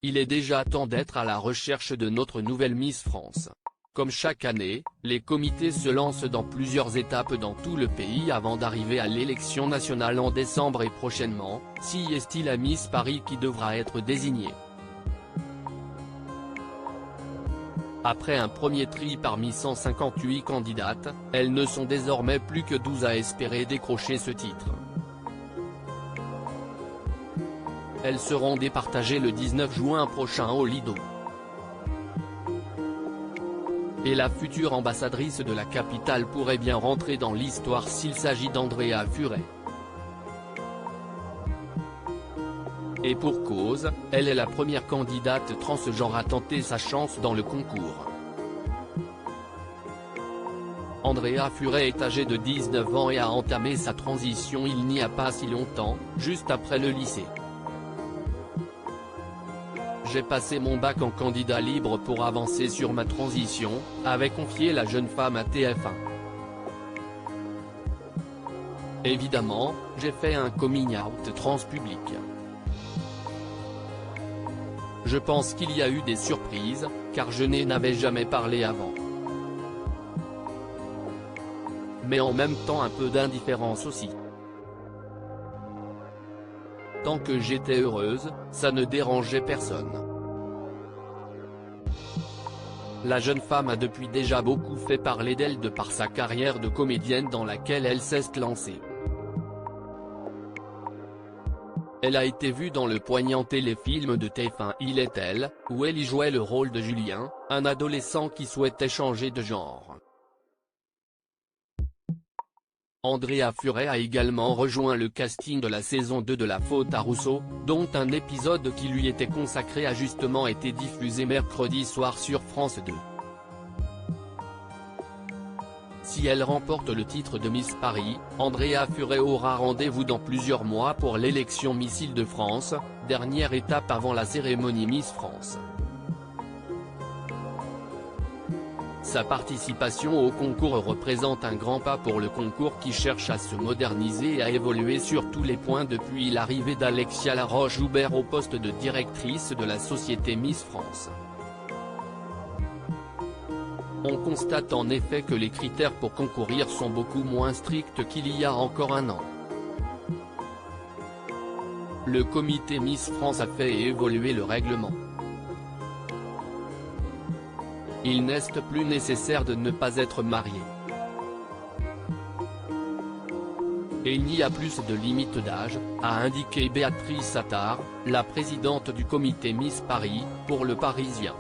il est déjà temps d'être à la recherche de notre nouvelle Miss France. Comme chaque année, les comités se lancent dans plusieurs étapes dans tout le pays avant d'arriver à l'élection nationale en décembre et prochainement, si est-il la Miss Paris qui devra être désignée. Après un premier tri parmi 158 candidates, elles ne sont désormais plus que 12 à espérer décrocher ce titre. Elles seront départagées le 19 juin prochain au Lido. Et la future ambassadrice de la capitale pourrait bien rentrer dans l'histoire s'il s'agit d'Andrea Furet. Et pour cause, elle est la première candidate transgenre à tenter sa chance dans le concours. Andrea Furet est âgée de 19 ans et a entamé sa transition il n'y a pas si longtemps, juste après le lycée. J'ai passé mon bac en candidat libre pour avancer sur ma transition, avait confié la jeune femme à TF1. Évidemment, j'ai fait un coming out trans public. Je pense qu'il y a eu des surprises, car je n'avais jamais parlé avant. Mais en même temps un peu d'indifférence aussi. Tant que j'étais heureuse, ça ne dérangeait personne. La jeune femme a depuis déjà beaucoup fait parler d'elle de par sa carrière de comédienne dans laquelle elle s'est lancée. Elle a été vue dans le poignant téléfilm de TF1 Il est elle, où elle y jouait le rôle de Julien, un adolescent qui souhaitait changer de genre. Andrea Furet a également rejoint le casting de la saison 2 de La Faute à Rousseau, dont un épisode qui lui était consacré a justement été diffusé mercredi soir sur France 2. Si elle remporte le titre de Miss Paris, Andrea Furet aura rendez-vous dans plusieurs mois pour l'élection Miss Île-de-France, dernière étape avant la cérémonie Miss France. Sa participation au concours représente un grand pas pour le concours qui cherche à se moderniser et à évoluer sur tous les points depuis l'arrivée d'Alexia Laroche-Joubert au poste de directrice de la société Miss France. On constate en effet que les critères pour concourir sont beaucoup moins stricts qu'il y a encore un an. Le comité Miss France a fait évoluer le règlement. Il n'est plus nécessaire de ne pas être marié. Et il n'y a plus de limite d'âge, a indiqué Béatrice Attard, la présidente du comité Miss Paris, pour Le Parisien.